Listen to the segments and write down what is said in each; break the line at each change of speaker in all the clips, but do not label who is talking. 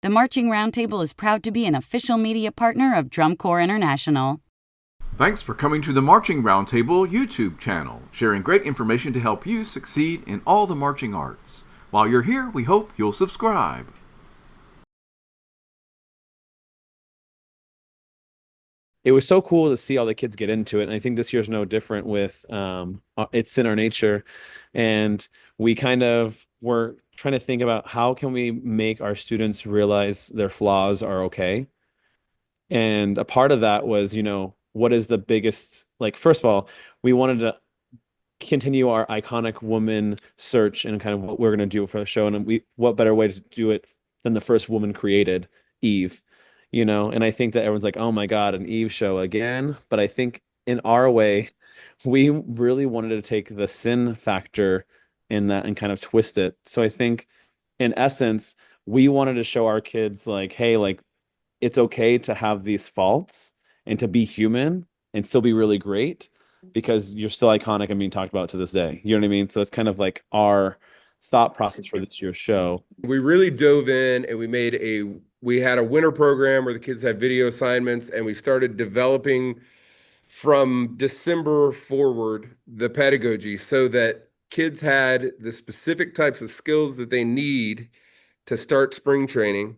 The Marching Roundtable is proud to be an official media partner of Drum Corps International.
Thanks for coming to the Marching Roundtable YouTube channel, sharing great information to help you succeed in all the marching arts. While you're here, we hope you'll subscribe.
It was so cool to see all the kids get into it. And I think this year's no different with It's in Our Nature. And we kind of were trying to think about how can we make our students realize their flaws are okay. And a part of that was, what is the biggest, like, first of all, we wanted to continue our iconic woman search and kind of what we're going to do for the show. And what better way to do it than the first woman created, Eve, and I think that everyone's like, oh my God, an Eve show again. But I think in our way, we really wanted to take the sin factor in that and kind of twist it. So I think in essence, we wanted to show our kids like, hey, like it's okay to have these faults and to be human and still be really great because you're still iconic and being talked about to this day. You know what I mean? So it's kind of like our thought process for this year's show.
We really dove in and we had a winter program where the kids had video assignments, and we started developing from December forward the pedagogy so that kids had the specific types of skills that they need to start spring training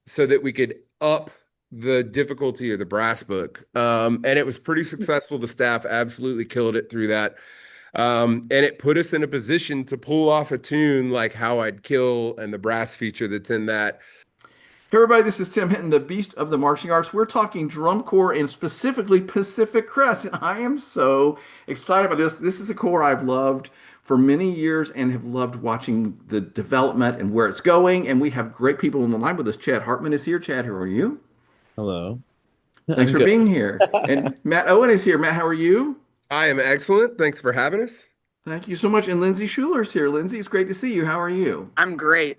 so that we could up the difficulty of the brass book. And it was pretty successful. The staff absolutely killed it through that. And it put us in a position to pull off a tune like How I'd Kill and the brass feature that's in that.
Hey everybody, this is Tim Hinton, the Beast of the Marching Arts. We're talking drum corps and specifically Pacific Crest, and I am so excited about this. This is a corps I've loved for many years and have loved watching the development and where it's going. And we have great people on the line with us. Chadd Hartman is here. Chadd, how are you?
Hello.
Thanks for being here. And Matt Owen is here. Matt, how are you?
I am excellent. Thanks for having us.
Thank you so much. And Lindsey Schueller is here. Lindsey, it's great to see you. How are you?
I'm great.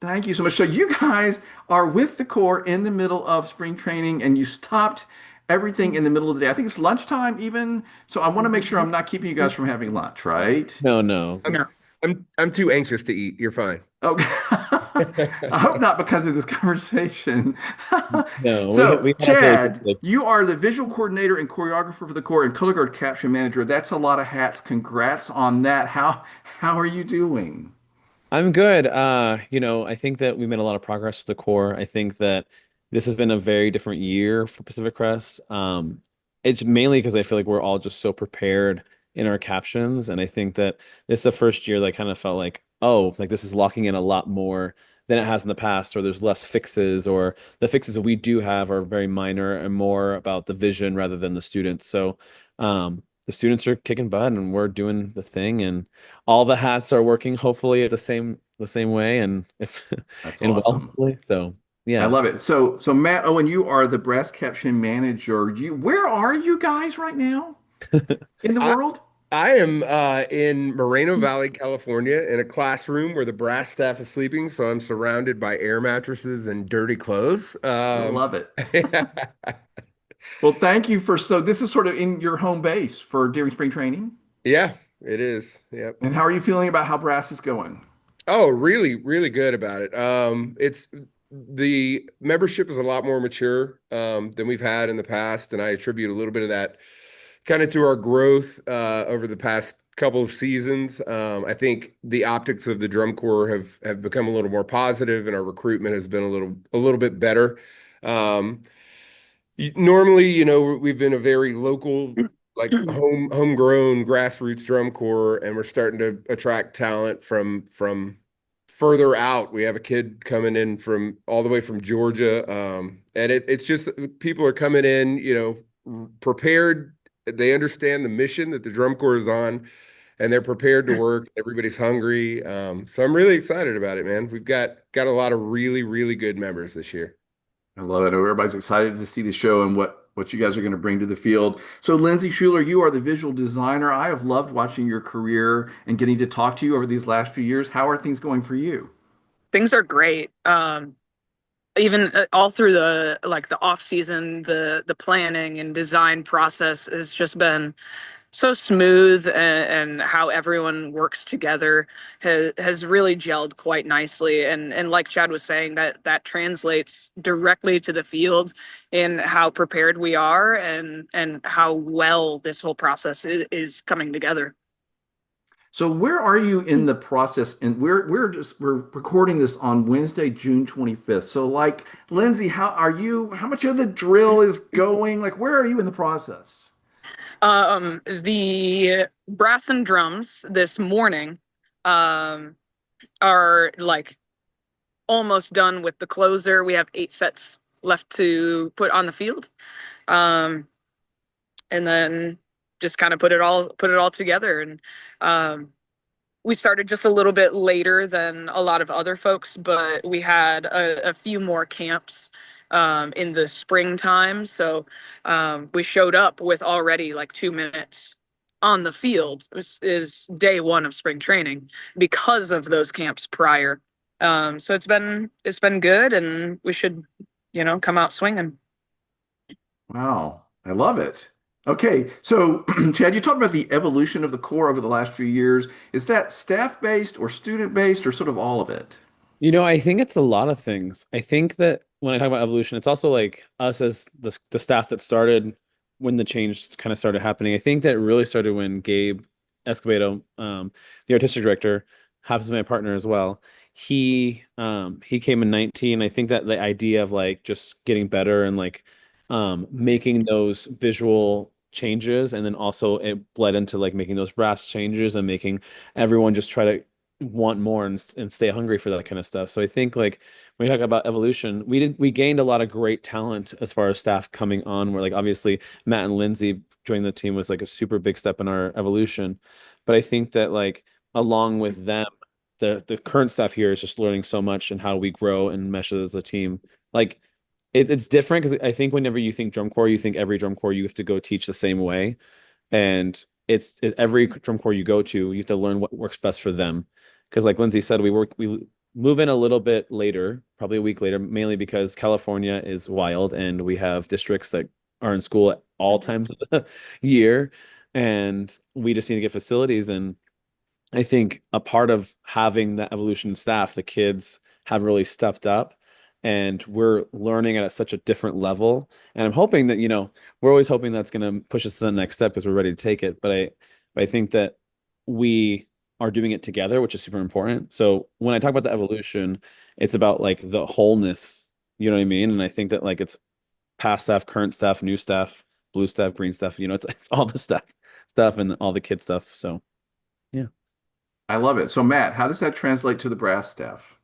Thank you so much. So you guys are with the Corps in the middle of spring training and you stopped everything in the middle of the day. I think it's lunchtime even. So I want to make sure I'm not keeping you guys from having lunch, right?
No.
I'm too anxious to eat. You're fine.
Okay. I hope not because of this conversation.
No.
So,
we
Chadd, you are the visual coordinator and choreographer for the Corps and color guard caption manager. That's a lot of hats. Congrats on that. How are you doing?
I'm good. I think that we made a lot of progress with the Corps. I think that this has been a very different year for Pacific Crest. It's mainly because I feel like we're all just so prepared in our captions. And I think that this is the first year that I kind of felt like, oh, like this is locking in a lot more than it has in the past, or there's less fixes, or the fixes that we do have are very minor and more about the vision rather than the students. So the students are kicking butt and we're doing the thing, and all the hats are working hopefully the same way, and if
That's
and well,
awesome.
hopefully. So yeah,
I love it. So Matt Owen, you are the brass caption manager. Where are you guys right now in the world?
I am in Moreno Valley, California, in a classroom where the brass staff is sleeping. So I'm surrounded by air mattresses and dirty clothes.
I love it. Well, thank you so this is sort of in your home base for during spring training.
Yeah, it is. Yep.
And how are you feeling about how brass is going?
Oh, really, really good about it. It's the membership is a lot more mature than we've had in the past, and I attribute a little bit of that kind of to our growth over the past couple of seasons. I think the optics of the drum corps have become a little more positive, and our recruitment has been a little bit better. Normally, we've been a very local, like homegrown grassroots drum corps, and we're starting to attract talent from further out. We have a kid coming in from all the way from Georgia, and it's just people are coming in, prepared. They understand the mission that the drum corps is on, and they're prepared to work. Everybody's hungry, so I'm really excited about it, man. We've got a lot of really, really good members this year.
I love it. Everybody's excited to see the show and what you guys are going to bring to the field. So Lindsey Schueller, you are the visual designer. I have loved watching your career and getting to talk to you over these last few years. How are things going for you?
Things are great. Even all through the off season, the planning and design process has just been so smooth, and how everyone works together has really gelled quite nicely. And like Chadd was saying, that translates directly to the field in how prepared we are, and how well this whole process is coming together.
So where are you in the process? And we're recording this on Wednesday, June 25th. So like Lindsey, how much of the drill is going? Like where are you in the process?
The brass and drums this morning um are like almost done with the closer. We have 8 sets left to put on the field. Um, and then just kind of put it all together. And um, we started just a little bit later than a lot of other folks, but we had a few more camps in the springtime. So we showed up with already like 2 minutes on the field, which is day one of spring training because of those camps prior. So it's been good, and we should, come out swinging.
Wow, I love it. Okay, so Chad, you talked about the evolution of the core over the last few years. Is that staff-based or student-based or sort of all of it?
I think it's a lot of things. I think that when I talk about evolution, it's also like us as the staff that started when the change kind of started happening. I think that it really started when Gabe Escobedo, the artistic director, happens to be my partner as well. He came in 19. I think that the idea of like just getting better and like making those visual changes, and then also it bled into like making those brass changes and making everyone just try to want more and stay hungry for that kind of stuff. So I think like when we talk about evolution, we gained a lot of great talent as far as staff coming on. Where like obviously Matt and Lindsey joining the team was like a super big step in our evolution. But I think that like along with them, the current staff here is just learning so much and how we grow and mesh as a team. Like it's different because I think whenever you think drum corps, you think every drum corps you have to go teach the same way. And every drum corps you go to, you have to learn what works best for them. Because like Lindsey said, we move in a little bit later, probably a week later, mainly because California is wild and we have districts that are in school at all times of the year, and we just need to get facilities. And I think a part of having that evolution staff, the kids have really stepped up, and we're learning at such a different level. And I'm hoping that, we're always hoping that's going to push us to the next step because we're ready to take it. But I think that we are doing it together, which is super important. So when I talk about the evolution, it's about like the wholeness, you know what I mean? And I think that like it's past staff, current staff, new staff, blue staff, green staff, it's all the stuff and all the kid stuff. So yeah.
I love it. So Matt, how does that translate to the brass staff?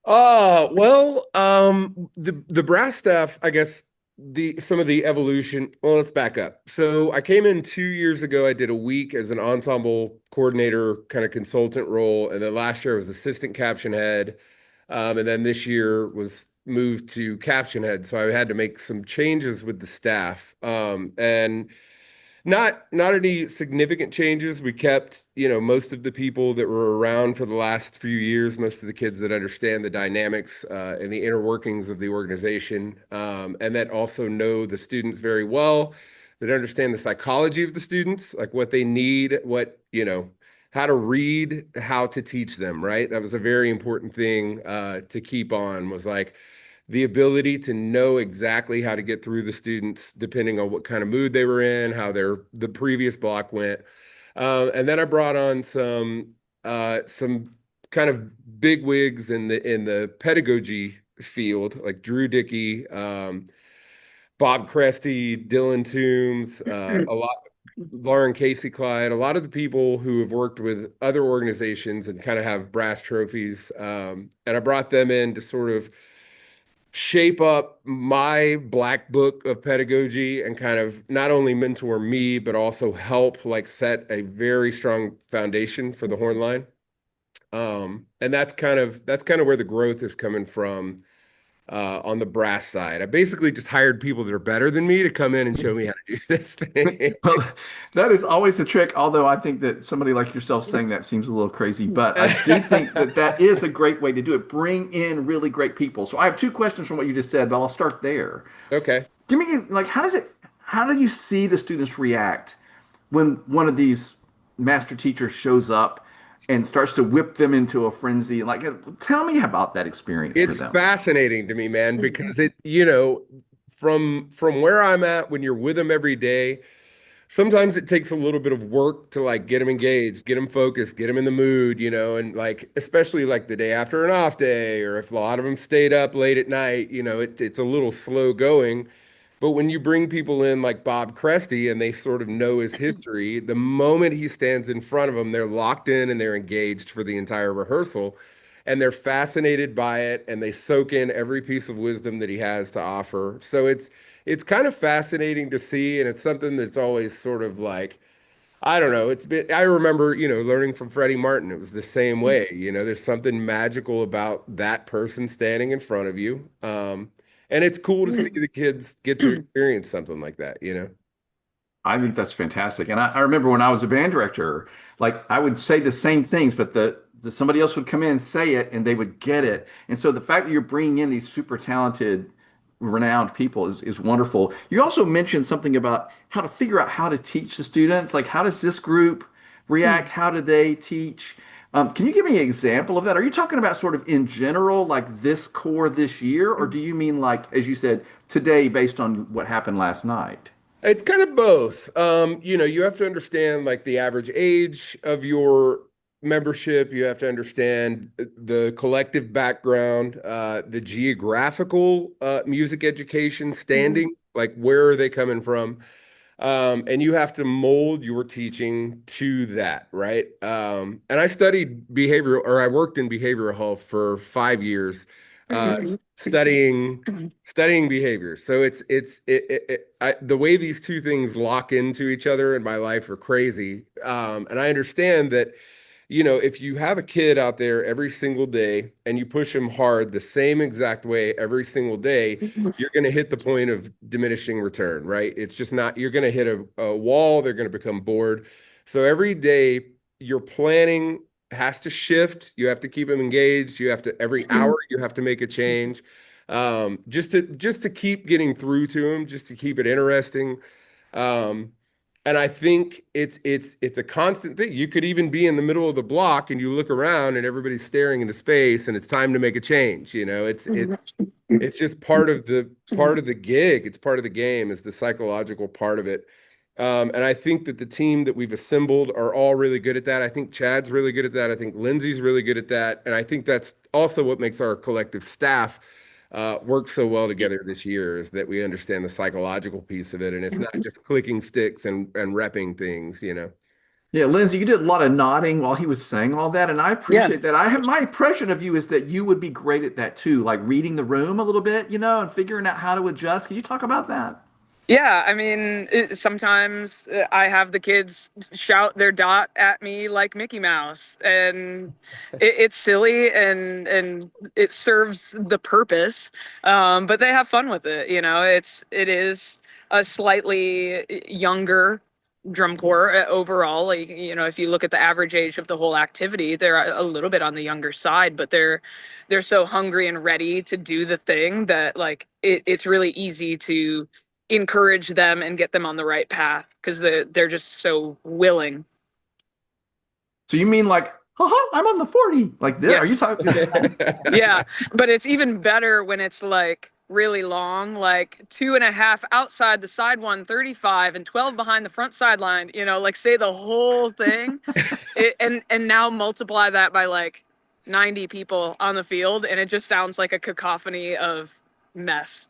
Well, the brass staff, I guess some of the evolution. Well, let's back up. So I came in 2 years ago. I did a week as an ensemble coordinator, kind of consultant role, and then last year I was assistant caption head, and then this year was moved to caption head. So I had to make some changes with the staff, and not any significant changes. We kept, most of the people that were around for the last few years, most of the kids that understand the dynamics and the inner workings of the organization, and that also know the students very well, that understand the psychology of the students, like what they need, how to read, how to teach them, right? That was a very important thing to keep on, was like the ability to know exactly how to get through the students depending on what kind of mood they were in, how the previous block went. And then I brought on some kind of big wigs in the pedagogy field, like Drew Dickey, Bob Cresty, Dylan Toombs, a lot, Lauren Casey Clyde, a lot of the people who have worked with other organizations and kind of have brass trophies. And I brought them in to sort of shape up my black book of pedagogy and kind of not only mentor me, but also help like set a very strong foundation for the horn line. And that's kind of where the growth is coming from on the brass side. I basically just hired people that are better than me to come in and show me how to do this thing.
Well, that is always a trick, although I think that somebody like yourself saying that seems a little crazy, but I do think that is a great way to do it. Bring in really great people. So I have two questions from what you just said, but I'll start there.
Okay.
Give me like how do you see the students react when one of these master teachers shows up and starts to whip them into a frenzy? Like, tell me about that experience for
It's
them.
fascinating to me, man, because it, you know, from where I'm at, when you're with them every day, sometimes it takes a little bit of work to like get them engaged, get them focused, get them in the mood, you know, and like especially like the day after an off day, or if a lot of them stayed up late at night, you know, it's a little slow going. But when you bring people in like Bob Cresty and they sort of know his history, the moment he stands in front of them, they're locked in and they're engaged for the entire rehearsal. And they're fascinated by it and they soak in every piece of wisdom that he has to offer. So it's kind of fascinating to see, and it's something that's always sort of like, I don't know. I remember, you know, learning from Freddie Martin. It was the same way. You know, there's something magical about that person standing in front of you. And it's cool to see the kids get to experience something like that, you know?
I think that's fantastic. And I remember when I was a band director, like I would say the same things, but the somebody else would come in and say it and they would get it. And so the fact that you're bringing in these super talented, renowned people is wonderful. You also mentioned something about how to figure out how to teach the students. Like, how does this group react? How do they teach? Can you give me an example of that? Are you talking about sort of in general, like this core this year, or do you mean like, as you said, today based on what happened last night?
It's kind of both. You know, you have to understand like the average age of your membership. You have to understand the collective background, the geographical music education standing, like where are they coming from? And you have to mold your teaching to that, right? And I studied behavioral, or I worked in behavioral health for 5 years, uh, studying behavior. So the way these two things lock into each other in my life are crazy. And I understand that, you know, if you have a kid out there every single day and you push them hard the same exact way every single day, you're going to hit the point of diminishing return, right? It's just not, you're going to hit a wall, they're going to become bored. So every day your planning has to shift. You have to keep them engaged. You have to, every hour you have to make a change. Just to keep getting through to them, just to keep it interesting. Um, and I think it's a constant thing. You could even be in the middle of the block and you look around and everybody's staring into space and it's time to make a change. You know, it's just part of the gig. It's part of the game. Is the psychological part of it. And I think that the team that we've assembled are all really good at that. I think Chadd's really good at that. I think Lindsey's really good at that. And I think that's also what makes our collective staff work so well together this year, is that we understand the psychological piece of it. And it's not just clicking sticks and repping things, you know.
Yeah, Lindsay, you did a lot of nodding while he was saying all that, and I
Yeah.
appreciate that. I have my impression of you is that you would be great at that too, like reading the room a little bit, you know, and figuring out how to adjust. Can you talk about that?
Yeah, I mean, sometimes I have the kids shout their dot at me like Mickey Mouse, and it's silly and it serves the purpose, but they have fun with it. You know, it is a slightly younger drum corps overall. Like, you know, if you look at the average age of the whole activity, they're a little bit on the younger side, but they're so hungry and ready to do the thing that like it's really easy to encourage them and get them on the right path because they're just so willing.
So you mean like, haha, I'm on the 40, like this? Are you
Yes.
talking?
Yeah, but it's even better when it's like really long, like 2.5 outside the side one, 35, and 12 behind the front sideline, you know, like say the whole thing. And now multiply that by like 90 people on the field, and it just sounds like a cacophony of mess.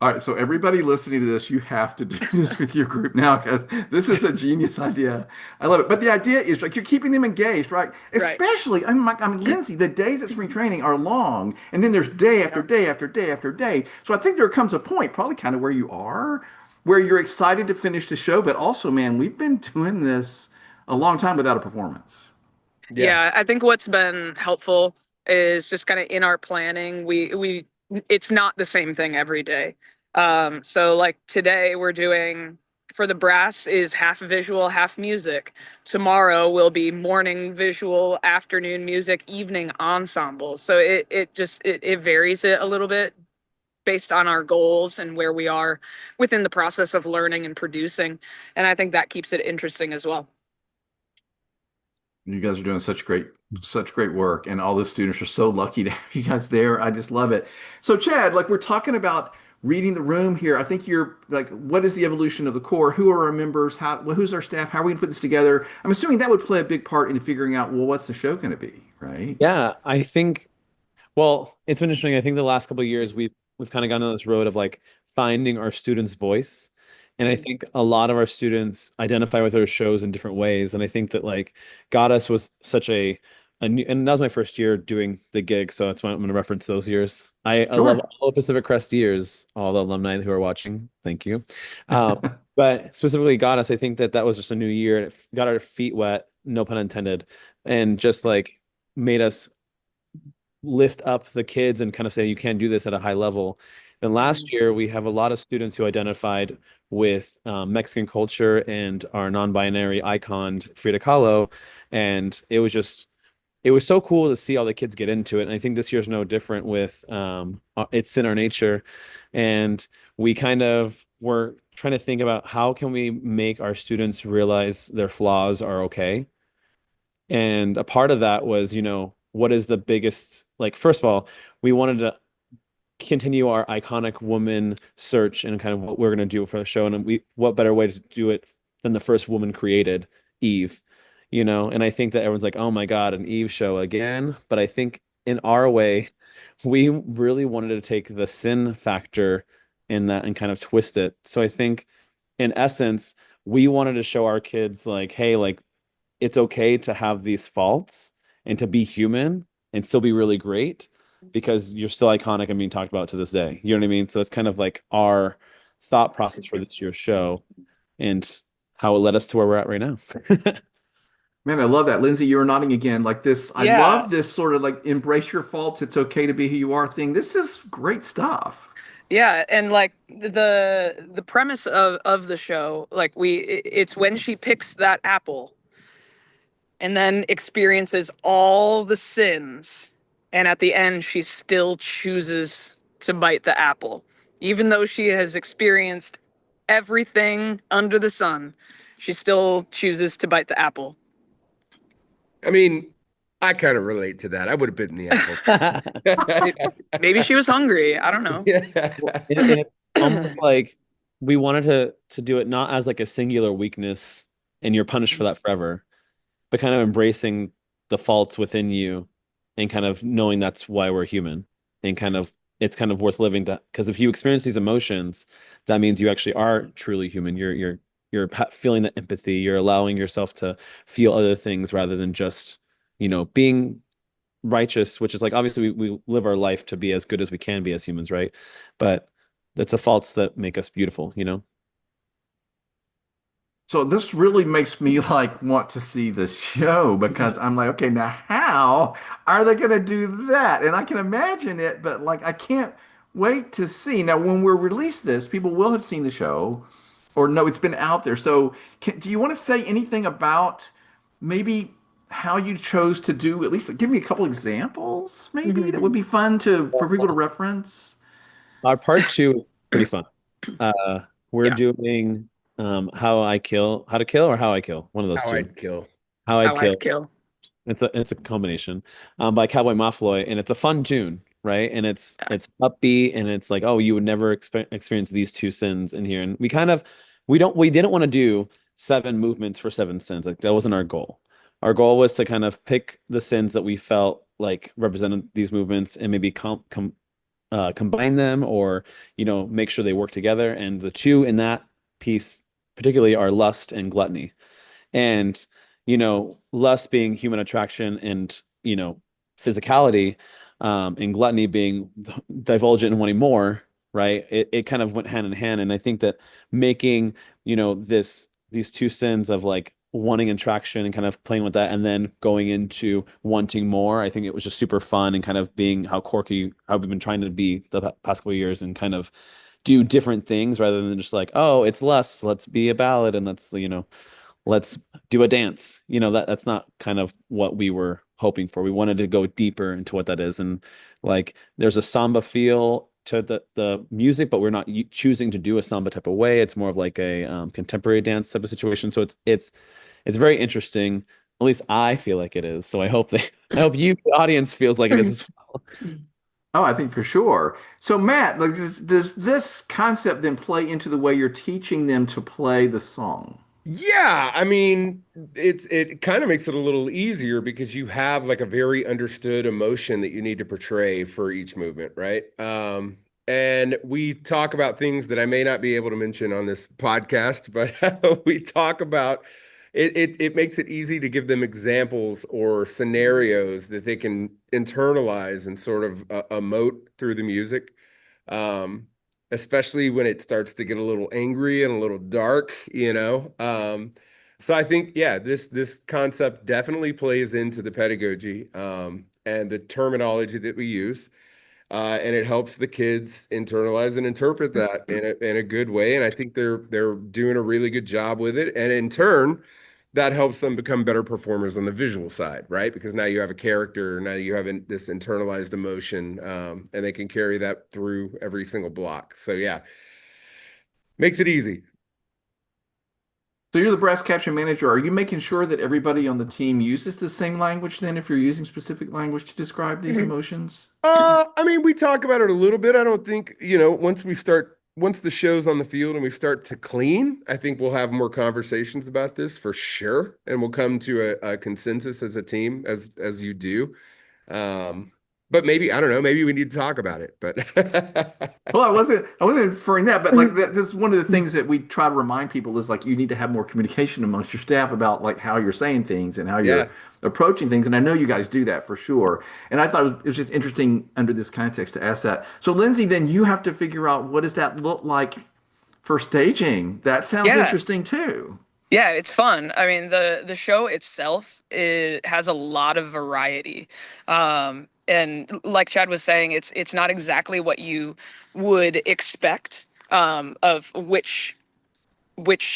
All right, so everybody listening to this, you have to do this with your group now because this is a genius idea. I love it. But the idea is like you're keeping them engaged, right?
Right.
Especially, I mean, Lindsay, the days at spring training are long, and then there's day after day after day after day. So I think there comes a point, probably kind of where you are, where you're excited to finish the show, but also, man, we've been doing this a long time without a performance.
Yeah.
Yeah, I think what's been helpful is just kind of in our planning, we it's not the same thing every day. So like today we're doing for the brass is half visual, half music. Tomorrow will be morning visual, afternoon music, evening ensemble. So it varies it a little bit based on our goals and where we are within the process of learning and producing. And I think that keeps it interesting as well.
You guys are doing such great work, and all the students are so lucky to have you guys there. I just love it. So, Chadd, like we're talking about reading the room here. I think you're like, what is the evolution of the core? Who are our members? Who's our staff? How are we going to put this together? I'm assuming that would play a big part in figuring out, well, what's the show going to be, right?
Yeah, I think, well, it's been interesting. I think the last couple of years we've kind of gone on this road of like finding our students' voice. And I think a lot of our students identify with our shows in different ways. And I think that like Goddess was such a new, and that was my first year doing the gig, so that's why I'm going to reference those years. I love
Sure.
all the Pacific Crest years, all the alumni who are watching. Thank you. But specifically Goddess, I think that that was just a new year, and it got our feet wet, no pun intended, and just like made us lift up the kids and kind of say you can do this at a high level. And last year we have a lot of students who identified with Mexican culture and our non-binary icon Frida Kahlo, and it was so cool to see all the kids get into it. And I think this year's no different with it's in our nature, and we kind of were trying to think about how can we make our students realize their flaws are okay. And a part of that was, what is the biggest, like, first of all, we wanted to continue our iconic woman search and kind of what we're going to do for the show. And what better way to do it than the first woman created, Eve, and I think that everyone's like, oh my God, an Eve show again. But I think in our way, we really wanted to take the sin factor in that and kind of twist it. So I think in essence, we wanted to show our kids like, hey, like it's okay to have these faults and to be human and still be really great because you're still iconic and being talked about to this day. You know what I mean? So it's kind of like our thought process for this year's show and how it led us to where we're at right now.
Man, I love that. Lindsay, you were nodding again. Like this, I
Yeah.
love this sort of like embrace your faults. It's okay to be who you are thing. This is great stuff.
Yeah, and like the premise of the show, like it's when she picks that apple and then experiences all the sins, and at the end she still chooses to bite the apple. Even though she has experienced everything under the sun, she still chooses to bite the apple.
I mean, I kind of relate to that. I would have bitten the apple.
Maybe she was hungry. I don't know.
Yeah.
And it's almost like we wanted to do it not as like a singular weakness and you're punished for that forever, but kind of embracing the faults within you and kind of knowing that's why we're human and kind of it's kind of worth living to because if you experience these emotions, that means you actually are truly human. You're feeling the empathy, you're allowing yourself to feel other things rather than just, being righteous, which is like obviously we live our life to be as good as we can be as humans, right? But that's the faults that make us beautiful.
So this really makes me like want to see the show because I'm like, okay, now how are they going to do that? And I can imagine it, but like I can't wait to see. Now, when we release this, people will have seen the show, or no, it's been out there. So, do you want to say anything about maybe how you chose to do? At least give me a couple examples, maybe that would be fun to for people to reference.
Our part two is pretty fun. Uh, we're
Yeah.
doing how to kill or how I kill, one of those
How
two.
I'd kill.
How I'd
How
kill.
I'd kill.
It's a combination by Cowboy Mafloy, and it's a fun tune, right? And it's upbeat, and it's like, oh, you would never experience these two sins in here. And we didn't want to do 7 movements for 7 sins. Like that wasn't our goal. Our goal was to kind of pick the sins that we felt like represented these movements and maybe combine them or make sure they work together. And the two in that piece particularly are lust and gluttony. And lust being human attraction and physicality, and gluttony being divulgent and wanting more, right? It kind of went hand in hand. And I think that making these two sins of like wanting attraction and kind of playing with that and then going into wanting more, I think it was just super fun and kind of being how quirky how we've been trying to be the past couple of years and kind of do different things rather than just like, oh, it's lust, let's be a ballad and let's do a dance. That's not kind of what we were hoping for. We wanted to go deeper into what that is. And like there's a samba feel to the music, but we're not choosing to do a samba type of way. It's more of like a contemporary dance type of situation. So it's very interesting. At least I feel like it is. So I hope you, the audience, feels like it is as well.
Oh, I think for sure. So Matt, like, does this concept then play into the way you're teaching them to play the song?
Yeah, I mean, it kind of makes it a little easier because you have like a very understood emotion that you need to portray for each movement, right? And we talk about things that I may not be able to mention on this podcast, but we talk about it makes it easy to give them examples or scenarios that they can internalize and sort of emote through the music. Um, Especially when it starts to get a little angry and a little dark, you know. So I think, yeah, this concept definitely plays into the pedagogy and the terminology that we use, and it helps the kids internalize and interpret that in a good way. And I think they're doing a really good job with it. And in turn, that helps them become better performers on the visual side, right? Because now you have a character, now you have this internalized emotion, and they can carry that through every single block. So yeah, makes it easy.
So you're the brass caption manager. Are you making sure that everybody on the team uses the same language then if you're using specific language to describe these emotions?
I mean, we talk about it a little bit. I don't think, once the show's on the field and we start to clean, I think we'll have more conversations about this for sure. And we'll come to a consensus as a team, as you do. But maybe, I don't know, maybe we need to talk about it, but
Well, I wasn't inferring that, but like this is one of the things that we try to remind people is like you need to have more communication amongst your staff about like how you're saying things and how
yeah.
you're approaching things. And I know you guys do that for sure. And I thought it was just interesting under this context to ask that. So Lindsay, then you have to figure out what does that look like for staging? That sounds
Yeah.
interesting too.
Yeah, it's fun. I mean, the show itself, it has a lot of variety. And like Chad was saying, it's not exactly what you would expect of which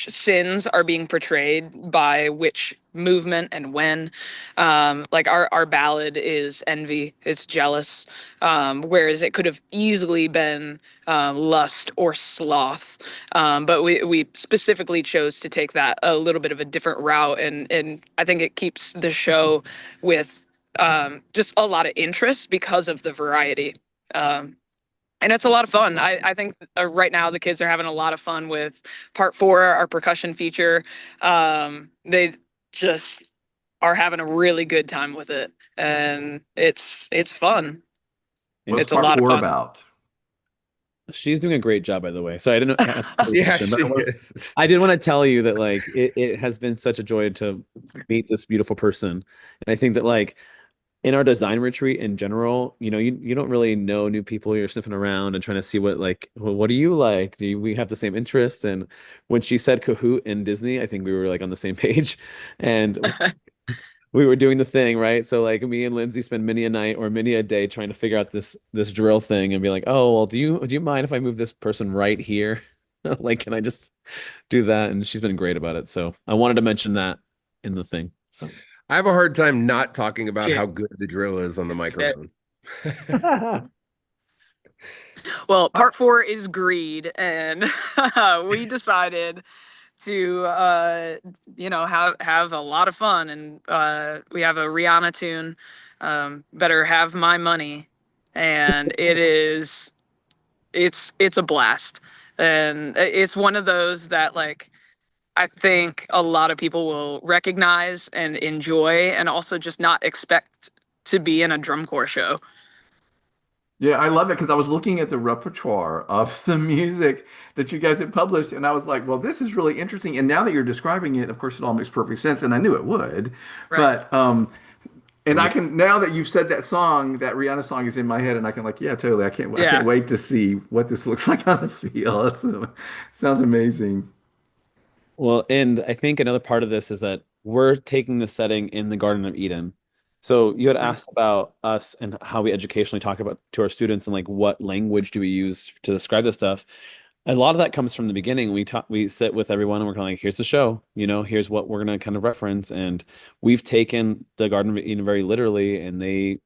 sins are being portrayed by which movement and when. Like our ballad is envy, it's jealous, whereas it could have easily been lust or sloth. But we specifically chose to take that a little bit of a different route, and I think it keeps the show with just a lot of interest because of the variety. Um, and it's a lot of fun. I think right now the kids are having a lot of fun with part four, our percussion feature. They just are having a really good time with it, and it's fun.
What's
It's a
part
lot of
four
fun.
about?
She's doing a great job, by the way. So I didn't
Yeah, she is.
I did want to tell you that like it has been such a joy to meet this beautiful person. And I think that like in our design retreat in general, you don't really know new people. You're sniffing around and trying to see what like, well, what do you like? We have the same interests? And when she said Kahoot in Disney, I think we were like on the same page. And we were doing the thing, right? So like me and Lindsay spend many a night or many a day trying to figure out this drill thing and be like, oh, well, do you mind if I move this person right here? Like, can I just do that? And she's been great about it. So I wanted to mention that in the thing. So
I have a hard time not talking about
Shit.
how good the drill is on the microphone.
Well, part four is greed, and we decided to have a lot of fun, and we have a Rihanna tune, "Better Have My Money," and it's a blast, and it's one of those that like I think a lot of people will recognize and enjoy, and also just not expect to be in a drum corps show.
Yeah, I love it because I was looking at the repertoire of the music that you guys had published, and I was like, well, this is really interesting. And now that you're describing it, of course, it all makes perfect sense, and I knew it would.
Right.
But and I can now that you've said that song, that Rihanna song is in my head, and I can like, yeah, totally. I
Yeah.
can't wait to see what this looks like on the field. Sounds amazing.
well, and I think another part of this is that we're taking the setting in the Garden of Eden. So you had asked about us and how we educationally talk about to our students and like what language do we use to describe this stuff. A lot of that comes from the beginning. We sit with everyone and we're kind of like, here's the show, here's what we're gonna kind of reference. And we've taken the Garden of Eden very literally, and they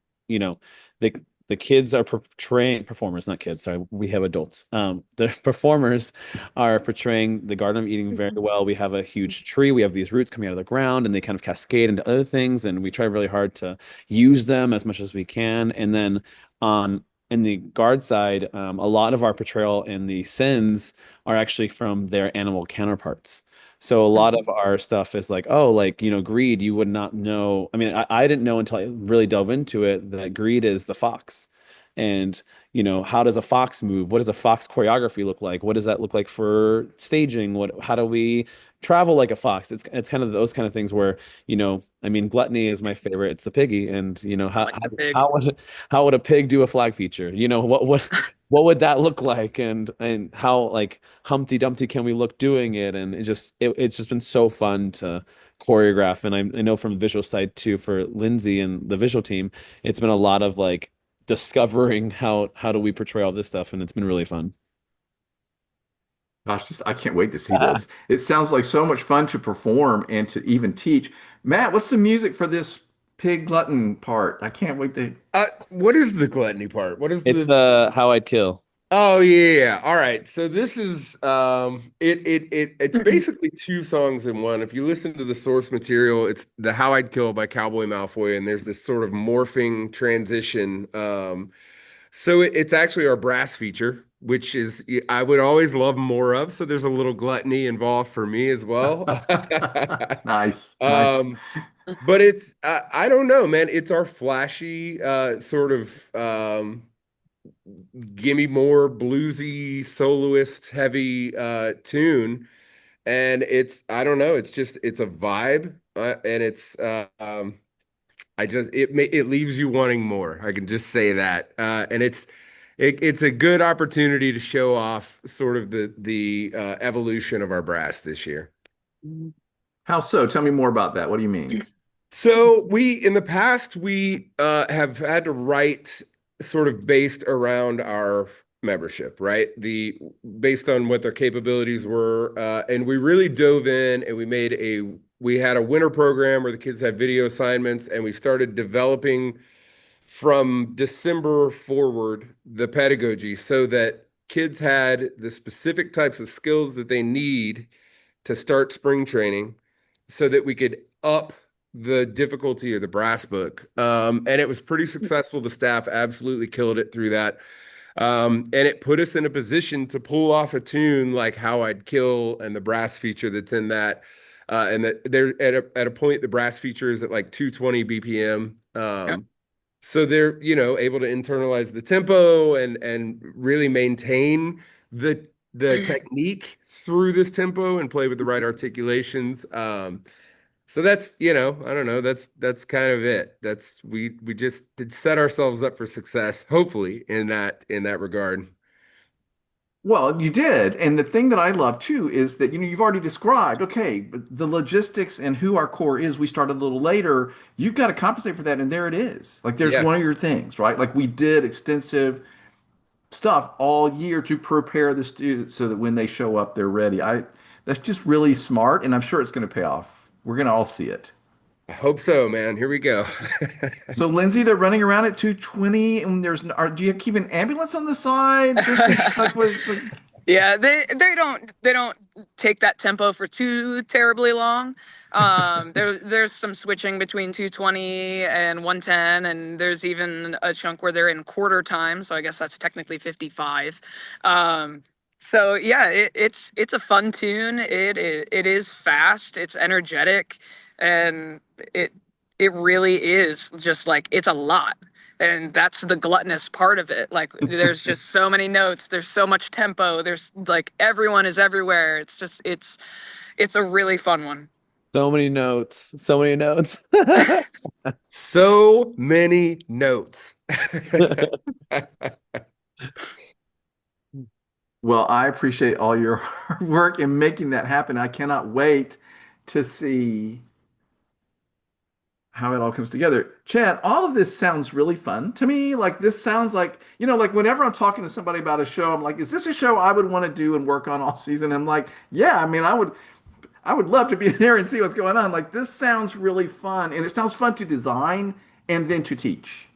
the kids are portraying performers, not kids. Sorry, we have adults. The performers are portraying the Garden of Eden very well. We have a huge tree. We have these roots coming out of the ground, and they kind of cascade into other things. And we try really hard to use them as much as we can. And then on in the guard side, a lot of our portrayal in the sins are actually from their animal counterparts. So a lot of our stuff is like, oh, like, greed, you would not know. I mean, I didn't know until I really dove into it that greed is the fox. And, how does a fox move? What does a fox choreography look like? What does that look like for staging? How do we travel like a fox? It's kind of those kind of things where, I mean, gluttony is my favorite. It's the piggy. And,
I like the pig.
how would a pig do a flag feature? What would that look like? And how like Humpty Dumpty can we look doing it? And it's just been so fun to choreograph. And I know from the visual side too, for Lindsey and the visual team, it's been a lot of like discovering how do we portray all this stuff, and it's been really fun.
Gosh, I can't wait to see this. It sounds like so much fun to perform and to even teach. Matt, what's the music for this pig glutton part? I can't wait to.
What is the gluttony part? What is
It's
the
the How I'd Kill.
Oh yeah. All right. So this is it's basically two songs in one. If you listen to the source material, it's the How I'd Kill by Cowboy Malfoy, and there's this sort of morphing transition. So it's actually our brass feature, which is I would always love more of. So there's a little gluttony involved for me as well.
Nice, nice.
Um, but it's I don't know, man. It's our flashy sort of gimme more bluesy soloist heavy tune, and it's I don't know, it's a vibe, and it's it leaves you wanting more. I can just say that, and it's a good opportunity to show off sort of the evolution of our brass this year.
How so? Tell me more about that. What do you mean?
So in the past, we have had to write sort of based around our membership, right? Based on what their capabilities were. And we really dove in and we had a winter program where the kids had video assignments, and we started developing from December forward the pedagogy so that kids had the specific types of skills that they need to start spring training so that we could up the difficulty of the brass book. And it was pretty successful. The staff absolutely killed it through that. And it put us in a position to pull off a tune like How I'd Kill and the brass feature that's in that. And that they're at a point, the brass feature is at like 220 BPM.
Yeah.
So they're, able to internalize the tempo and really maintain the technique through this tempo and play with the right articulations. So that's, I don't know, that's kind of it. We just did set ourselves up for success, hopefully, in that regard.
Well, you did. And the thing that I love too is that, you've already described, okay, but the logistics and who our core is, we started a little later. You've got to compensate for that. And there it is. Like there's
Yeah.
one of your things, right? Like we did extensive stuff all year to prepare the students so that when they show up, they're ready. That's just really smart. And I'm sure it's going to pay off. We're going to all see it.
I hope so, man. Here we go.
So Lindsey, they're running around at 220, and do you keep an ambulance on the side? Just
Yeah, they don't take that tempo for too terribly long. There's some switching between 220 and 110, and there's even a chunk where they're in quarter time, so I guess that's technically 55. So yeah, it's a fun tune. It is fast, it's energetic, and it really is just like it's a lot. And that's the gluttonous part of it. Like there's just so many notes, there's so much tempo, there's like everyone is everywhere. It's a really fun one.
So many notes, so many notes.
So many notes.
Well, I appreciate all your hard work in making that happen. I cannot wait to see how it all comes together. Chadd, all of this sounds really fun to me. Like this sounds like, like whenever I'm talking to somebody about a show, I'm like, is this a show I would want to do and work on all season? I'm like, yeah, I mean, I would love to be there and see what's going on. Like this sounds really fun, and it sounds fun to design and then to teach.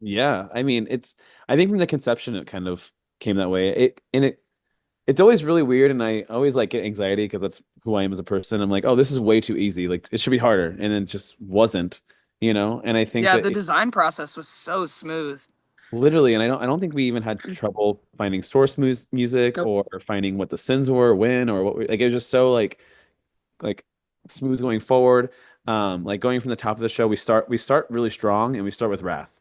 Yeah, I mean, I think from the conception it kind of came that way. It's always really weird, and I always like get anxiety because that's who I am as a person. I'm like, oh, this is way too easy. Like it should be harder, and it just wasn't, you know. And I think
Yeah,
that
the design process was so smooth.
literally, and I don't think we even had trouble finding source music
Nope.
or finding what the sins were, when, or what like it was just so like smooth going forward. Like going from the top of the show, we start really strong, and we start with Wrath,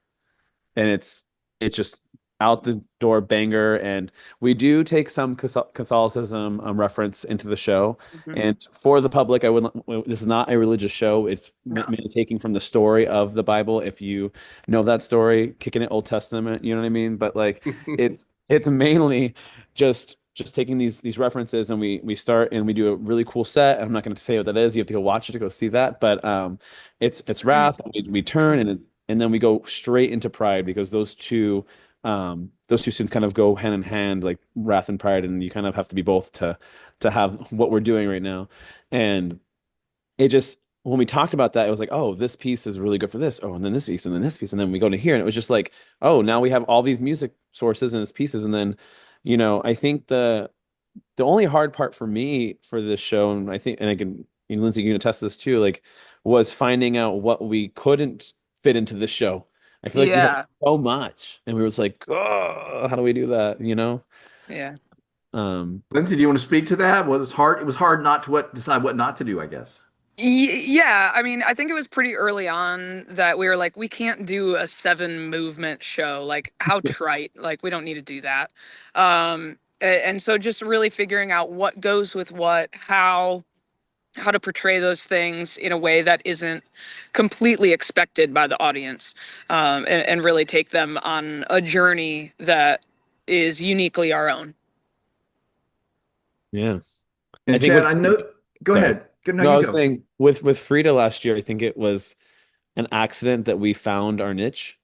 and it's just out the door banger. And we do take some Catholicism reference into the show.
Mhm.
And for the public, I wouldn't. This is not a religious show. It's
No.
mainly taking from the story of the Bible. If you know that story, kicking it Old Testament, you know what I mean. But like, it's mainly just taking these references, and we start and we do a really cool set. I'm not going to say what that is. You have to go watch it to go see that. But it's Wrath. We turn, and then we go straight into Pride, because those two scenes kind of go hand in hand, like Wrath and Pride, and you kind of have to be both to have what we're doing right now. And it just, when we talked about that, it was like, oh, this piece is really good for this. Oh, and then this piece, and then this piece, and then we go to here, and it was just like, oh, now we have all these music sources and its pieces. And then, I think the only hard part for me for this show, and I think, and I can, Lindsay, you can attest to this too, like, was finding out what we couldn't fit into this show. I feel like we had
Yeah.
so much, and we were just like, oh, how do we do that?
Yeah.
Lindsay, do you want to speak to that? Well, it was hard. It was hard not to decide what not to do, I guess.
Yeah, I mean, I think it was pretty early on that we were like, we can't do a 7 movement show. Like, how trite. Like, we don't need to do that. And so just really figuring out what goes with what, how to portray those things in a way that isn't completely expected by the audience, and really take them on a journey that is uniquely our own.
Yeah. I
And
think
Chadd,
with
I know. Go
Sorry.
ahead. Good. No,
No, I
you
was
go.
saying with Frida last year, I think it was an accident that we found our niche.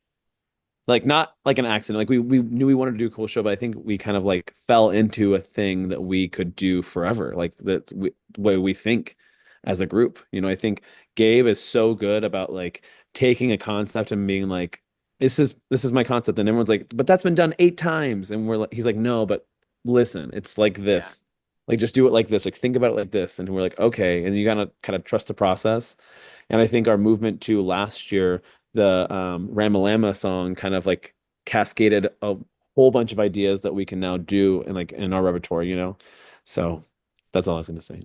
Like, not like an accident. Like, we knew we wanted to do a cool show, but I think we kind of like fell into a thing that we could do forever. Like the way we think as a group. I think Gabe is so good about like taking a concept and being like, this is my concept. And everyone's like, but that's been done 8 times. And he's like, no, but listen, it's like
Yeah.
this. Like, just do it like this. Like, think about it like this. And we're like, okay. And you gotta kind of trust the process. And I think our movement to last year, the Ramalama song, kind of like cascaded a whole bunch of ideas that we can now do in our repertoire. So that's all I was gonna say.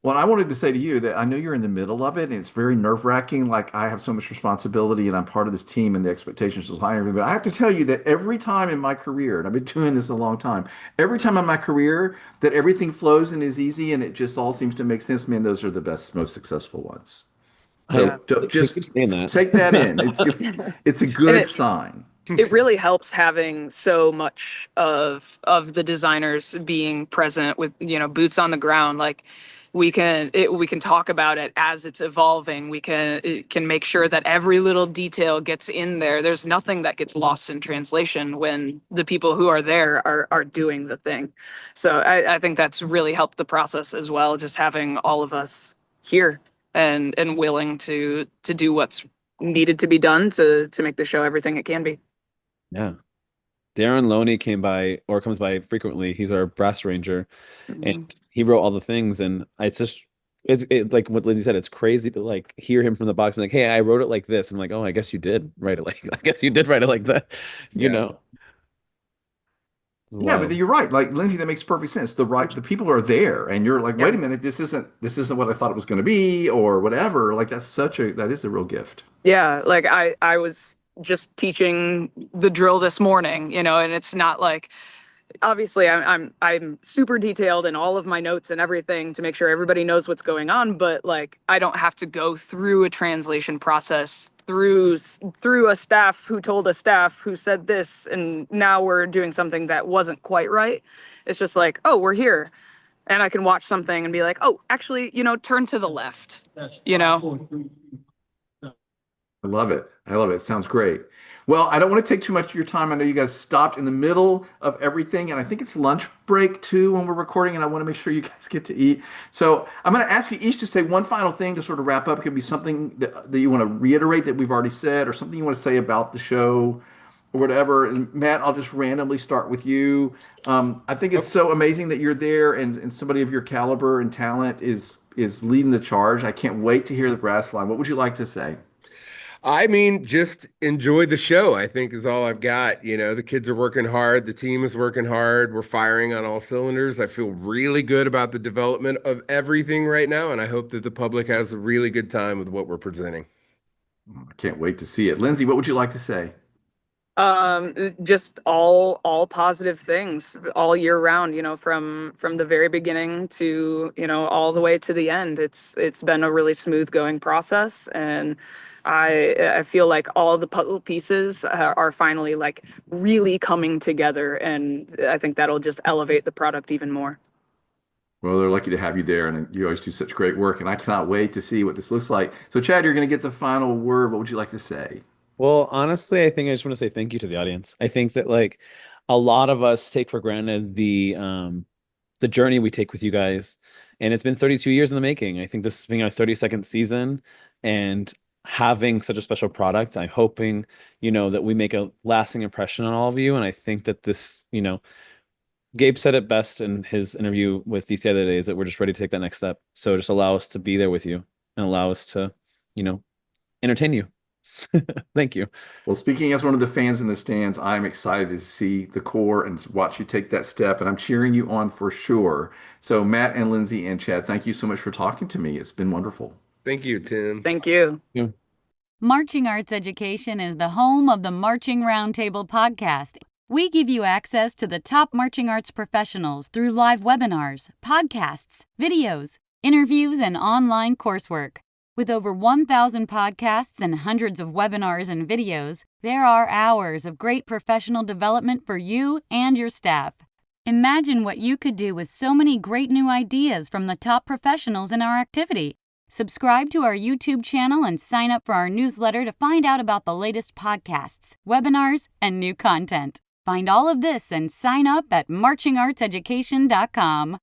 Well, I wanted to say to you that I know you're in the middle of it, and it's very nerve-wracking. Like I have so much responsibility, and I'm part of this team, and the expectations are so high and everything. But I have to tell you that every time in my career, and I've been doing this a long time, every time in my career that everything flows and is easy, and it just all seems to make sense, man, those are the best, most successful ones.
I
Yeah.
So
Thank you
just
for saying that.
take that in. It's a
And
good sign.
it really helps having so much of the designers being present with, boots on the ground. Like we can talk about it as it's evolving. It can make sure that every little detail gets in there. There's nothing that gets lost in translation when the people who are there are doing the thing. So I think that's really helped the process as well, just having all of us here and willing to do what's needed to be done to make the show everything it can be.
Yeah. Darren Loney comes by frequently. He's our brass ranger,
Mhm.
and he wrote all the things. And it's like what Lindsay said. It's crazy to like hear him from the box and like, hey, I wrote it like this. I'm like, oh, I guess you did write it like I guess you did write it like that. You
Yeah.
know, it's
Yeah, but
wild.
you're right. Like Lindsay, that makes perfect sense. The people are there, and you're like,
Yeah.
wait a minute, this isn't what I thought it was going to be, or whatever. Like that is a real gift.
Yeah, like I was just teaching the drill this morning, and it's not like, obviously I'm super detailed in all of my notes and everything to make sure everybody knows what's going on, but like I don't have to go through a translation process through a staff who told a staff who said this, and now we're doing something that wasn't quite right. It's just like, oh, we're here, and I can watch something and be like, oh, actually, turn to the left, you know.
I love it. I love it. Sounds great. Well, I don't want to take too much of your time. I know you guys stopped in the middle of everything, and I think it's lunch break too when we're recording, and I want to make sure you guys get to eat. So I'm going to ask you each to say one final thing to sort of wrap up. It could be something that you want to reiterate that we've already said, or something you want to say about the show, or whatever. And Matt, I'll just randomly start with you. I think it's so amazing that you're there, and somebody of your caliber and talent is leading the charge. I can't wait to hear the brass line. What would you like to say?
I mean, just enjoy the show, I think is all I've got. You know, the kids are working hard, the team is working hard, we're firing on all cylinders. I feel really good about the development of everything right now, and I hope that the public has a really good time with what we're presenting.
I can't wait to see it. Lindsay, what would you like to say?
Just all positive things all year round, from the very beginning to, all the way to the end. It's been a really smooth going process, and I feel like all the puzzle pieces are finally like really coming together, and I think that'll just elevate the product even more.
Well, they're lucky to have you there, and you always do such great work, and I cannot wait to see what this looks like. So, Chad, you're going to get the final word. What would you like to say?
Well, honestly, I think I just want to say thank you to the audience. I think that like a lot of us take for granted the journey we take with you guys. And it's been 32 years in the making. I think this is being our 32nd season and having such a special product. I'm hoping, that we make a lasting impression on all of you. And I think that this, Gabe said it best in his interview with DCI the other day, is that we're just ready to take that next step. So just allow us to be there with you and allow us to, entertain you. Thank you.
Well, speaking as one of the fans in the stands, I'm excited to see the core and watch you take that step, and I'm cheering you on for sure. So, Matt and Lindsay and Chad, thank you so much for talking to me. It's been wonderful.
Thank you, Tim.
Thank you.
Yeah.
Marching Arts Education is the home of the Marching Roundtable podcast. We give you access to the top marching arts professionals through live webinars, podcasts, videos, interviews, and online coursework. With over 1,000 podcasts and hundreds of webinars and videos, there are hours of great professional development for you and your staff. Imagine what you could do with so many great new ideas from the top professionals in our activity. Subscribe to our YouTube channel and sign up for our newsletter to find out about the latest podcasts, webinars, and new content. Find all of this and sign up at marchingartseducation.com.